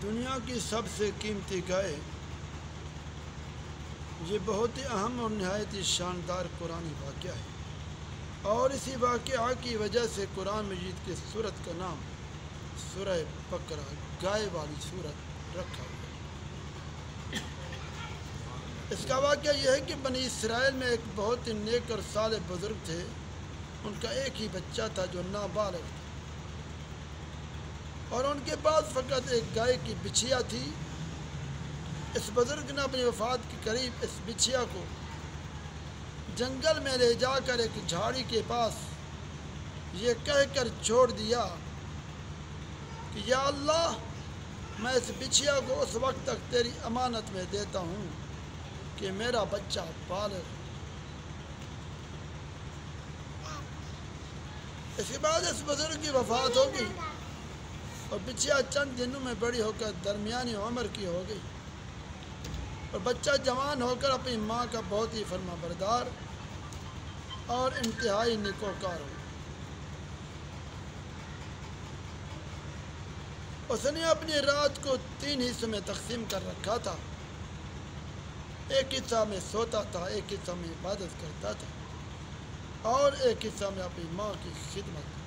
دنیا کی سب سے قیمتی گائے، یہ بہت ہی اہم اور نہایت ہی شاندار قرآنی واقعہ ہے، اور اسی واقعہ کی وجہ سے قرآن مجید کی سورت کا نام سورہ بقرہ گائے والی سورت رکھا ہوا ہے۔ اس کا واقعہ یہ ہے کہ بنی اسرائیل میں ایک بہت ہی نیک اور صالح بزرگ تھے۔ ان کا ایک ہی بچہ تھا جو نابالغ تھا، اور ان کے پاس فقط ایک گائے کی بچھیا تھی۔ اس بزرگ نے اپنی وفات کے قریب اس بچھیا کو جنگل میں لے جا کر ایک جھاڑی کے پاس یہ کہہ کر چھوڑ دیا کہ یا اللہ، میں اس بچھیا کو اس وقت تک تیری امانت میں دیتا ہوں کہ میرا بچہ بالغ۔ اس کے بعد اس بزرگ کی وفات ہو گئی، اور بچھیا چند دنوں میں بڑی ہو کر درمیانی عمر کی ہو گئی، اور بچہ جوان ہو کر اپنی ماں کا بہت ہی فرما بردار اور انتہائی نیکوکار ہو۔ اس نے اپنی رات کو 3 حصوں میں تقسیم کر رکھا تھا۔ ایک حصہ میں سوتا تھا، ایک حصہ میں عبادت کرتا تھا، اور ایک حصہ میں اپنی ماں کی خدمت کرتا۔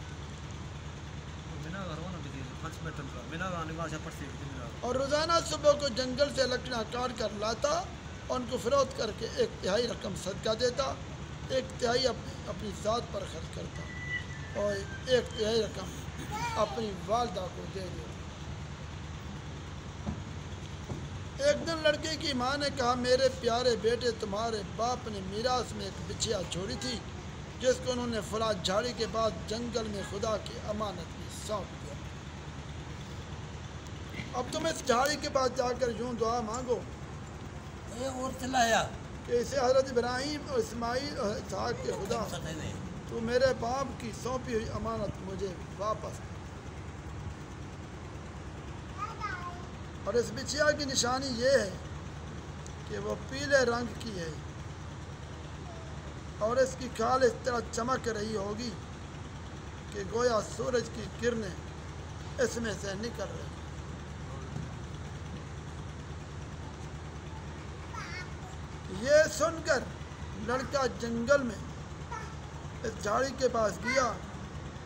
اور روزانہ صبح کو جنگل سے لکڑیاں کاٹ کر لاتا، اور ان کو فروخت کر کے 1/3 رقم صدقہ دیتا، 1/3 اپنی ذات پر خرچ کرتا، اور 1/3 رقم اپنی والدہ کو دے دیتا۔ ایک دن لڑکے کی ماں نے کہا، میرے پیارے بیٹے، تمہارے باپ نے میراث میں ایک بچھیا چھوڑی تھی جس کو انہوں نے فلاں جھاڑی کے بعد جنگل میں خدا کی امانت میں سونپ دیا۔ اب تم اس جھاڑی کے بعد جا کر یوں دعا مانگو کہ اسے حضرت ابراہیم اور اسماعیل اور اسحاق کے خدا، تو میرے باپ کی سونپی ہوئی امانت مجھے واپس دے۔ اور اس بچھیا کی نشانی یہ ہے کہ وہ پیلے رنگ کی ہے، اور اس کی کھال اس طرح چمک رہی ہوگی کہ گویا سورج کی کرنیں اس میں سے نکل رہی۔ یہ سن کر لڑکا جنگل میں اس جھاڑی کے پاس گیا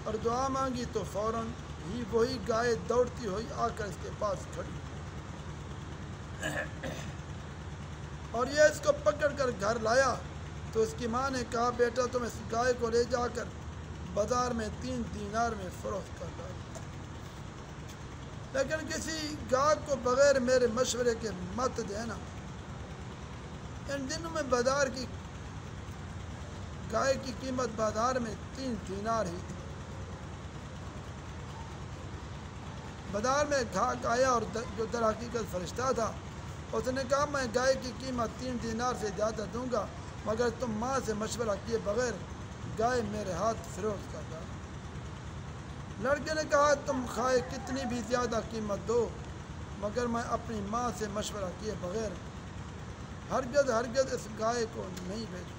اور دعا مانگی، تو فوراً ہی وہی گائے دوڑتی ہوئی آ کر اس کے پاس کھڑی، اور یہ اس کو پکڑ کر گھر لایا۔ تو اس کی ماں نے کہا، بیٹا، تم اس گائے کو لے جا کر بازار میں 3 دینار میں فروخت کر لاؤ، لیکن کسی گاہک کو بغیر میرے مشورے کے مت دینا۔ ان دنوں میں بازار کی گائے کی قیمت بازار میں 3 دینار ہی تھی۔ بازار میں گاہک آیا، اور جو در حقیقت فرشتہ تھا، اس نے کہا، میں گائے کی قیمت 3 دینار سے زیادہ دوں گا، مگر تم ماں سے مشورہ کیے بغیر گائے میرے ہاتھ فروخت کر دو۔ لڑکے نے کہا، تم خواہ کتنی بھی زیادہ قیمت دو، مگر میں اپنی ماں سے مشورہ کیے بغیر ہرگز اس گائے کو نہیں بیچوں۔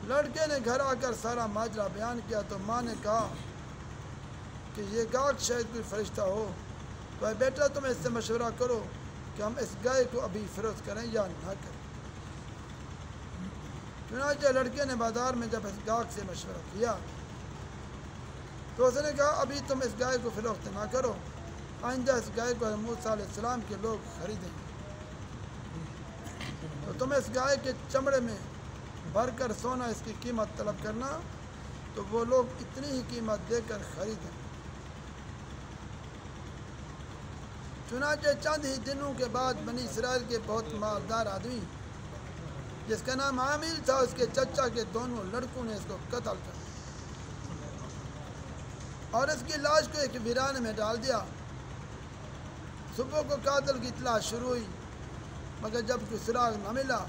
لڑکے نے گھر آ کر سارا ماجرا بیان کیا، تو ماں نے کہا کہ یہ گاہک شاید کوئی فرشتہ ہو، تو بیٹا، تم اس سے مشورہ کرو کہ ہم اس گائے کو ابھی فروخت کریں یا نہ کریں۔ چنانچہ لڑکے نے بازار میں جب اس گاہک سے مشورہ کیا، تو اس نے کہا، ابھی تم اس گائے کو فروخت نہ کرو، آئندہ اس گائے کو حضرت موسیٰ علیہ السلام کے لوگ خریدیں گے، تو تم اس گائے کے چمڑے میں بھر کر سونا اس کی قیمت طلب کرنا، تو وہ لوگ اتنی ہی قیمت دے کر خریدیں۔ چنانچہ چند ہی دنوں کے بعد بنی اسرائیل کے بہت مالدار آدمی جس کا نام عامل تھا، اس کے چچا کے دونوں لڑکوں نے اس کو قتل کر دیا، اور اس کی لاش کو ایک ویرانے میں ڈال دیا۔ صبح کو قاتل کی اطلاع شروع ہوئی، مگر جب کوئی سراغ نہ ملا،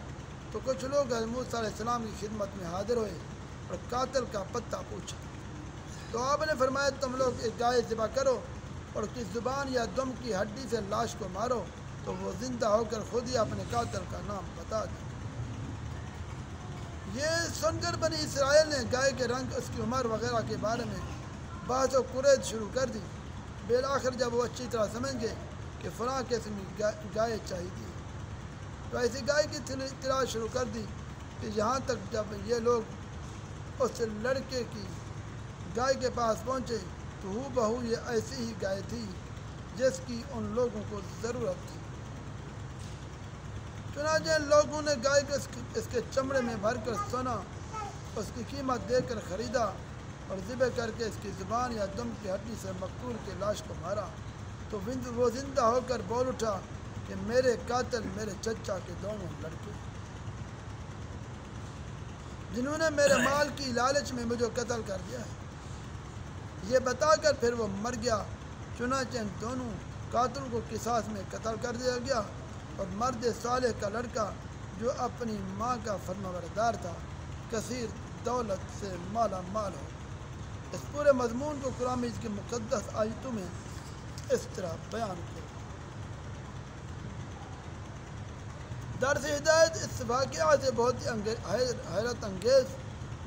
تو کچھ لوگ حضرت موسیٰ علیہ السلام کی خدمت میں حاضر ہوئے اور قاتل کا پتہ پوچھا۔ تو آپ نے فرمایا، تم لوگ ایک گائے ذبح کرو، اور اس کی زبان یا دم کی ہڈی سے لاش کو مارو، تو وہ زندہ ہو کر خود ہی اپنے قاتل کا نام بتا دے۔ یہ سن کر بنی اسرائیل نے گائے کے رنگ، اس کی عمر وغیرہ کے بارے میں بحث و قرید شروع کر دی۔ بالآخر جب وہ اچھی طرح سمجھ گئے کہ فلاں قسم کی گائے چاہیے تو ایسی گائے کی تلاش شروع کر دی کہ یہاں تک جب یہ لوگ اس لڑکے کی گائے کے پاس پہنچے تو ہو بہو یہ ایسی ہی گائے تھی جس کی ان لوگوں کو ضرورت تھی۔ چنانچہ ان لوگوں نے گائے کو اس کے چمڑے میں بھر کر سونا اس کی قیمت دے کر خریدا اور ذبح کر کے اس کی زبان یا دم کی ہڈی سے مقتول کی لاش کو مارا تو وہ زندہ ہو کر بول اٹھا کہ میرے قاتل میرے چچا کے دونوں لڑکے جنہوں نے میرے مال کی لالچ میں مجھے قتل کر دیا ہے، یہ بتا کر پھر وہ مر گیا۔ چنانچہ ان دونوں قاتل کو قصاص میں قتل کر دیا گیا اور مرد صالح کا لڑکا جو اپنی ماں کا فرمانبردار تھا کثیر دولت سے مالا مال ہو۔ اس پورے مضمون کو قرآن مجید کی مقدس آیتوں میں اس طرح بیان کیا۔ درس ہدایت اس واقعہ سے بہت ہی حیرت انگیز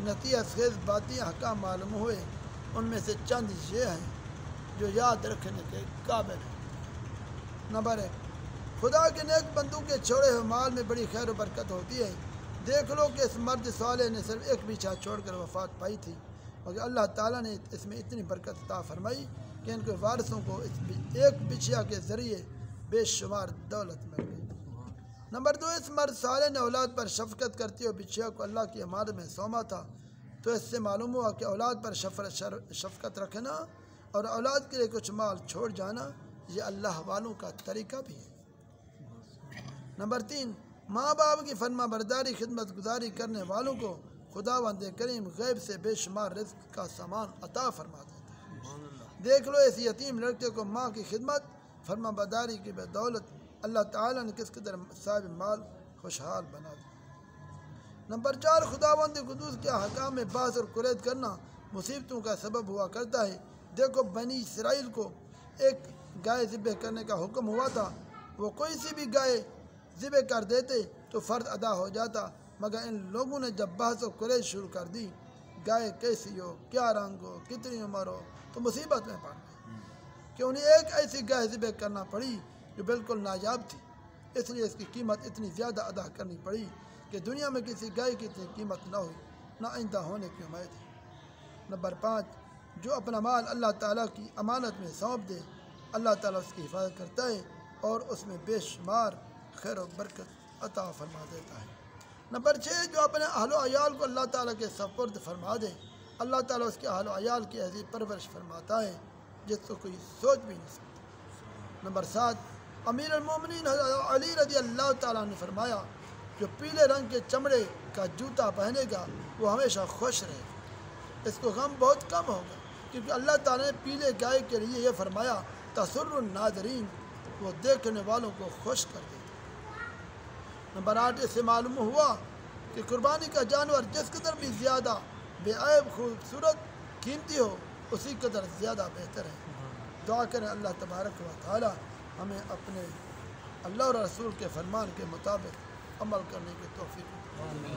نتیجہ خیز باتیں احکام معلوم ہوئے، ان میں سے چند یہ ہیں جو یاد رکھنے کے قابل ہیں۔ نمبر 1، خدا کے نیک بندوں کے چھوڑے ہوئے مال میں بڑی خیر و برکت ہوتی ہے۔ دیکھ لو کہ اس مرد صالح نے صرف ایک بچھا چھوڑ کر وفات پائی تھی، مگر اللہ تعالیٰ نے اس میں اتنی برکت عطا فرمائی کہ ان کے وارثوں کو اس ایک بچھیا کے ذریعے بے شمار دولت مل گئی۔ نمبر 2، اس مرد صالح نے اولاد پر شفقت کرتے ہوئے بچھیا کو اللہ کی امانت میں سونپا تھا، تو اس سے معلوم ہوا کہ اولاد پر شفقت رکھنا اور اولاد کے لیے کچھ مال چھوڑ جانا یہ اللہ والوں کا طریقہ بھی ہے۔ نمبر 3، ماں باپ کی فرما برداری خدمت گزاری کرنے والوں کو خداوند کریم غیب سے بے شمار رزق کا سامان عطا فرما دیتا ہے۔ دیکھ لو اس یتیم لڑکے کو ماں کی خدمت فرما برداری کی بدولت اللہ تعالیٰ نے کس قدر صاحب مال خوشحال بنا دیا۔ نمبر 4، خداوند قدوس کے احکام میں باز اور قرید کرنا مصیبتوں کا سبب ہوا کرتا ہے۔ دیکھو بنی اسرائیل کو ایک گائے ذبح کرنے کا حکم ہوا تھا، وہ کوئی سی بھی گائے ذبح کر دیتے تو فرض ادا ہو جاتا، مگر ان لوگوں نے جب بحث و قریش شروع کر دی گائے کیسی ہو، کیا رنگ ہو، کتنی عمر ہو، تو مصیبت میں پڑ گئے کہ انہیں ایک ایسی گائے ذبح کرنا پڑی جو بالکل نایاب تھی، اس لیے اس کی قیمت اتنی زیادہ ادا کرنی پڑی کہ دنیا میں کسی گائے کی اتنی قیمت نہ ہوئی، نہ آئندہ ہونے کی امید ہے۔ نمبر 5، جو اپنا مال اللہ تعالیٰ کی امانت میں سونپ دے اللہ تعالیٰ اس کی حفاظت کرتا ہے اور اس میں بے شمار خیر و برکت عطا فرما دیتا ہے۔ نمبر 6، جو اپنے اہل و عیال کو اللہ تعالیٰ کے سپرد فرما دے اللہ تعالیٰ اس کے اہل و عیال کی ایسی پرورش فرماتا ہے جس کو کوئی سوچ بھی نہیں سکتا۔ نمبر 7، امیر المومنین حضرت علی رضی اللہ تعالیٰ نے فرمایا جو پیلے رنگ کے چمڑے کا جوتا پہنے گا وہ ہمیشہ خوش رہے گا، اس کو غم بہت کم ہوگا، کیونکہ اللہ تعالیٰ نے پیلے گائے کے لیے یہ فرمایا تسر الناظرین، وہ دیکھنے والوں کو خوش کر دیتا۔ نمبر 8، اس سے معلوم ہوا کہ قربانی کا جانور جس قدر بھی زیادہ بے عیب خوبصورت قیمتی ہو اسی قدر زیادہ بہتر ہے۔ دعا کریں اللہ تبارک و تعالی ہمیں اپنے اللہ اور رسول کے فرمان کے مطابق عمل کرنے کی توفیق دے۔